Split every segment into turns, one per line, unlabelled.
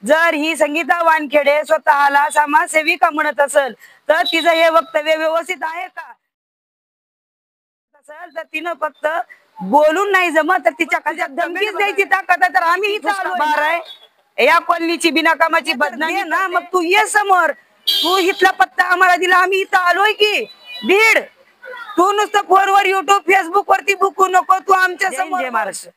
जर ही संगीता वानखेडे स्वतःला समाजसेविका म्हणत असेल तर तिचं हे वक्तव्य व्यवस्थित आहे का? असेल तर तिनं फक्त बोलून नाही जमत तर तिच्या खालच्या धमकीच द्यायची ताकद आहे. तर आम्ही इथं आलोय या कॉलनीची बिनाकामाची बदनामी ना, मग तू ये समोर, तू इथला पत्ता आम्हाला दिला, आम्ही इथं आलोय की बीड. तू नुसतं फोनवर युट्यूब फेसबुक वरती बुकू नको, तू आमच्या समोर. महाराष्ट्र.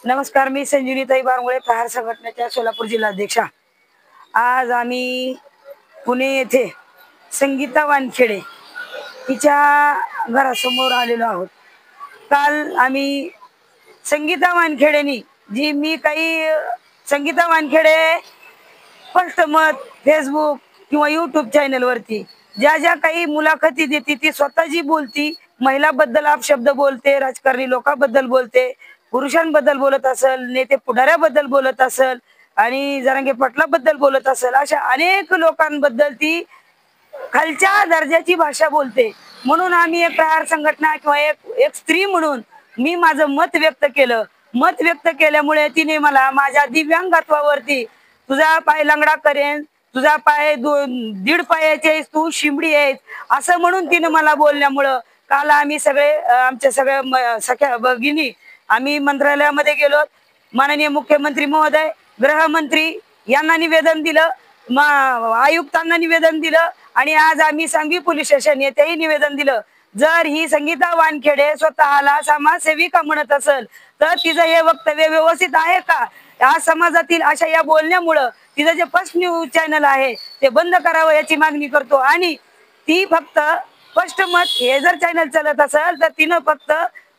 नमस्कार, मी संजीवनीताई बारमुळे, प्रहार संघटनेच्या सोलापूर जिल्हाध्यक्षा. आज आम्ही पुणे येथे संगीता वानखेडे तिच्या घरासमोर आलेलो आहोत. काल आम्ही संगीता वानखेडेनी जी मी काही संगीता वानखेडे स्पष्ट मत फेसबुक किंवा यूट्यूब चॅनलवरती ज्या ज्या काही मुलाखती देते ती स्वतः जी बोलती, महिलाबद्दल अपशब्द बोलते, राजकारणी लोकांबद्दल बोलते, पुरुषांबद्दल बोलत असेल, नेते पुढाऱ्याबद्दल बोलत असेल आणि जरांगे पाटलाबद्दल बोलत असेल, अशा अनेक लोकांबद्दल ती खालच्या दर्जाची भाषा बोलते. म्हणून आम्ही एक प्रहार संघटना किंवा एक स्त्री म्हणून मी माझं मत व्यक्त केलं. मत व्यक्त केल्यामुळे तिने मला माझ्या दिव्यांगत्वावरती तुझा पाय लंगडा करेन, तुझा पाय 1.5 पायाचे तू शिंबडी आहेस असं म्हणून तिने मला बोलल्यामुळं काल आम्ही सगळे आमच्या सगळ्या सख्या भगिनी आम्ही मंत्रालयामध्ये गेलो. माननीय मुख्यमंत्री महोदय, गृहमंत्री यांना निवेदन दिलं, आयुक्तांना निवेदन दिलं आणि आज आम्ही सांगवी पोलीस स्टेशन येथेही निवेदन दिलं. जर ही संगीता वानखेडे स्वतःला समाजसेविका म्हणत असेल तर तिचं हे वक्तव्य व्यवस्थित आहे का? या समाजातील अशा या बोलण्यामुळं तिचं जे फर्स्ट न्यूज चॅनल आहे ते बंद करावं याची मागणी करतो. आणि ती फक्त फर्स्ट मत हे जर चॅनल चालत असेल तर तिनं फक्त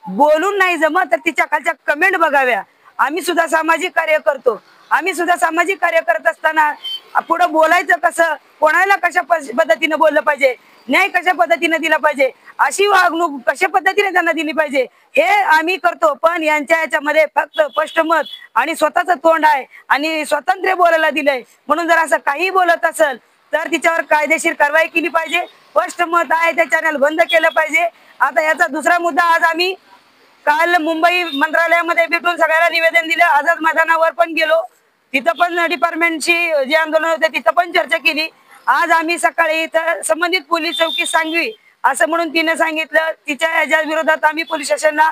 बोलून नाही जमत तर तिच्या खालच्या कमेंट बघाव्या. आम्ही सुद्धा सामाजिक कार्य करतो. आम्ही सुद्धा सामाजिक कार्य करत असताना पुढे बोलायचं कसं, कोणाला कशा पद्धतीने बोललं पाहिजे, न्याय कशा पद्धतीने दिला पाहिजे, अशी वागणूक कशा पद्धतीने त्यांना दिली पाहिजे हे आम्ही करतो. पण यांच्या याच्यामध्ये फक्त स्पष्ट मत आणि स्वतःच तोंड आहे आणि स्वातंत्र्य बोलायला दिलंय. म्हणून जर असं काही बोलत असेल तर तिच्यावर कायदेशीर कारवाई केली पाहिजे. स्पष्ट मत आहे ते चॅनल बंद केलं पाहिजे. आता याचा दुसरा मुद्दा, आज आम्ही काल मुंबई मंत्रालयामध्ये भेटून सगळ्याला निवेदन दिलं. आझाद मैदानावर पण गेलो, तिथं पण डिपार्टमेंटची जे आंदोलन होते तिथं पण चर्चा केली. आज आम्ही सकाळी इथं संबंधित पोलीस चौकी सांगवी असं म्हणून तिने सांगितलं, तिच्या याच्या विरोधात आम्ही पोलीस स्टेशनला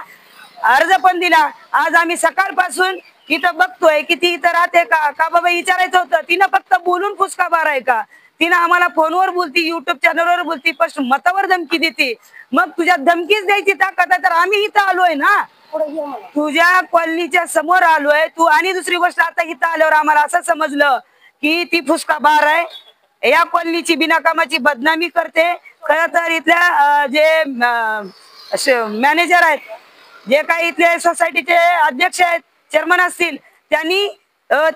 अर्ज पण दिला. आज आम्ही सकाळपासून इथं बघतोय की ती इथं राहते का बाबा विचारायचं होतं. तिनं फक्त बोलून फुसका माराय का? तिनं आम्हाला फोनवर बोलती, युट्यूब चॅनलवर बोलती, पण मतावर धमकी देते. मग तुझ्या धमकीच द्यायची ताकद आहे तर आम्ही इथं आलोय ना, तुझ्या कॉलनीच्या समोर आलोय तू. आणि दुसरी गोष्ट, आता इथं आल्यावर आम्हाला असं समजलं की ती फुसका बार आहे, या कॉलनीची बिनाकामाची बदनामी करते. खरं तर इथल्या जे मॅनेजर आहेत, जे काही इथले सोसायटीचे अध्यक्ष आहेत, चेअरमन असतील, त्यांनी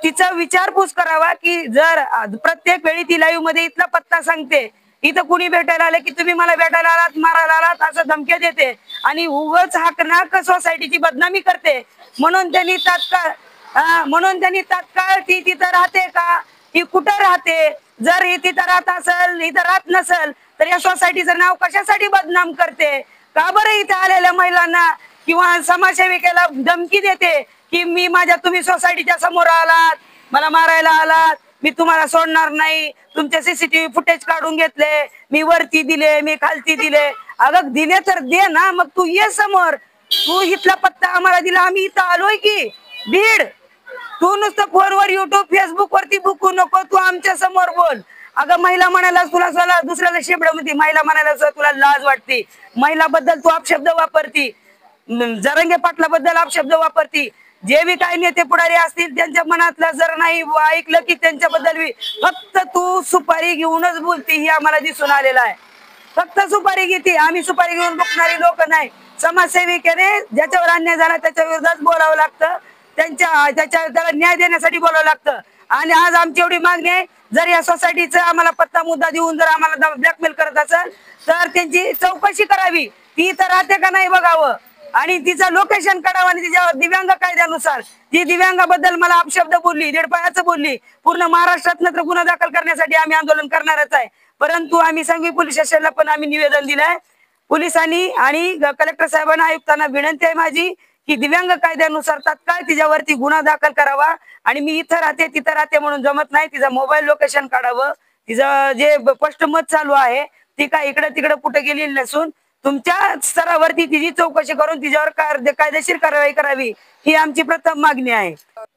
तिचा विचारपूस करावा की जर प्रत्येक वेळी ती लाईव्ह मध्ये इथला पत्ता सांगते, इथं कुणी भेटायला आले की तुम्ही मला भेटायला आलात, मारायला आलात असं धमक्या देते आणि उगाच हाकनाक सोसायटीची बदनामी करते. म्हणून त्यांनी तात्काळ ती तिथं राहते का, ती कुठं राहते, जर ही तिथं राहत असेल, इथं राहत नसेल तर या सोसायटीचं नाव कशासाठी बदनाम करते? का बरं इथं आलेल्या महिलांना किंवा समाजसेविकेला धमकी देते की मी तुम्ही सोसायटीच्या समोर आलात, मला मारायला आलात, मी तुम्हाला सोडणार नाही, तुमचे सीसीटीव्ही फुटेज काढून घेतले, मी वरती दिले, मी खालती दिले. अगं दिले तर दे ना, मग तू ये समोर, तू इथला पत्ता आम्हाला दिला, आम्ही इथं आलोय की बीड. तू नुसतं फोनवर युट्यूब फेसबुक वरती बुकू नको, तू आमच्या समोर बोल. अगं महिला म्हणायला तुला दुसऱ्याला शेबड मध्ये महिला म्हणायला तुला लाज वाटते, महिलाबद्दल तू अपशब्द वापरती, जरंगे पाटलाबद्दल अपशब्द वापरती. जे बी काही नेते पुढारी असतील त्यांच्या मनातलं जर नाही ऐकलं की त्यांच्याबद्दल फक्त तू सुपारी घेऊनच बोलती, ही आम्हाला दिसून आलेलं आहे. फक्त सुपारी घेते, आम्ही सुपारी घेऊन बघणारी लोक नाही. समाजसेविकेने ज्याच्यावर अन्याय झाला त्याच्या विरोधात बोलावं लागतं, त्याला न्याय देण्यासाठी बोलावं लागतं. आणि आज आमची एवढी मागणी आहे, जर या सोसायटीचा आम्हाला पत्ता मुद्दा देऊन जर आम्हाला ब्लॅकमेल करत असेल तर त्यांची चौकशी करावी, ती इथं राहते का नाही बघावं. आणि तिचं लोकेशन काढावं आणि तिच्या दिव्यांग कायद्यानुसार ती दिव्यांगाबद्दल मला अपशब्द बोलली, दीडपायाचं बोलली. पूर्ण महाराष्ट्रात तर गुन्हा दाखल करण्यासाठी आम्ही आंदोलन करणारच आहे. परंतु आम्ही सांगवी पोलीस स्टेशनला पण आम्ही निवेदन दिलंय. पोलिसांनी आणि कलेक्टर साहेबांना, आयुक्तांना विनंती आहे माझी की दिव्यांग कायद्यानुसार तात्काळ तिच्यावरती गुन्हा दाखल करावा. आणि मी इथं राहते तिथं राहते म्हणून जमत नाही. तिचं मोबाईल लोकेशन काढावं. तिचं जे स्पष्ट मत चालू आहे ती काय इकडे तिकडे कुठे गेलेली नसून तुमच्या स्तरावरती तिची चौकशी करून तिच्यावर कायदेशीर कारवाई करावी ही आमची प्रथम मागणी आहे.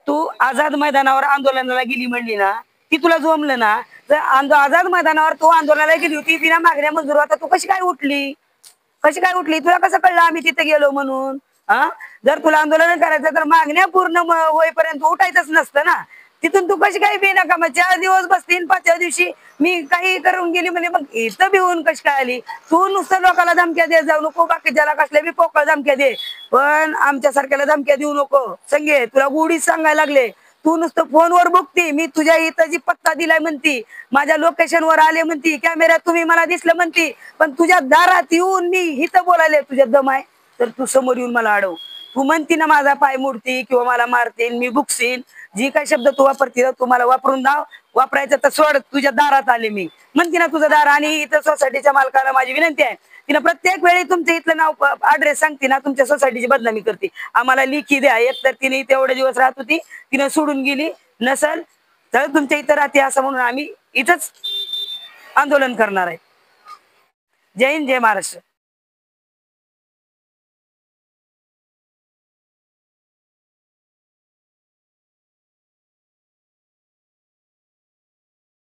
तू आझाद मैदानावर आंदोलनाला गेली म्हणली ना, ती तुला जमलं ना? तर आझाद मैदानावर तू आंदोलनाला गेली होती, तिला मागण्या मंजूर होता, तू कशी काय उठली? कशी काय उठली? तुला कसं कळलं आम्ही तिथे गेलो म्हणून? हा, जर तुला आंदोलन करायचं तर मागण्या पूर्ण होईपर्यंत उठायचंच नसतं ना. तिथून तू कशी काही बी नका, मग 4 दिवस बसतील, 5व्या दिवशी मी काही करून गेली म्हणजे मग इथं भिवून कशी काय आली? तू नुसतं लोकांना धमक्या देत जाऊ नको, बाकीच्याला कसल्या बी पोकळ धमक्या दे, पण आमच्या सारख्याला धमक्या देऊ नको. संगे तुला गुढीच सांगायला लागले. तू नुसतं फोनवर बघती, मी तुझ्या इथं जी पत्ता दिलाय म्हणती, माझ्या लोकेशन वर आले म्हणती, कॅमेऱ्यात तुम्ही मला दिसलं म्हणती, पण तुझ्या दारात येऊन मी इथं बोलायले तुझ्या दम आहे तर तू समोर येऊन मला अडव. तू म्हणती ना माझा पाय मोडती किंवा मला मारतील, मी बुकसीन, जी काही शब्द तू वापरती तू मला वापरून दाव. वापरायचं तर सोड, तुझ्या दारात आले मी म्हणती ना तुझं दार. आणि इथं सोसायटीच्या मालकाला माझी विनंती आहे, तिनं प्रत्येक वेळी तुमचं इथलं नाव ऍड्रेस सांगते ना, तुमच्या सोसायटीची बदनामी करते. आम्हाला लिखी द्या. एक तर तिने तेवढे दिवस राहत होती, तिनं सोडून गेली नसल तर तुमच्या इथं राहते असं म्हणून आम्ही इथंच आंदोलन करणार आहे. जय हिंद, जय महाराष्ट्र.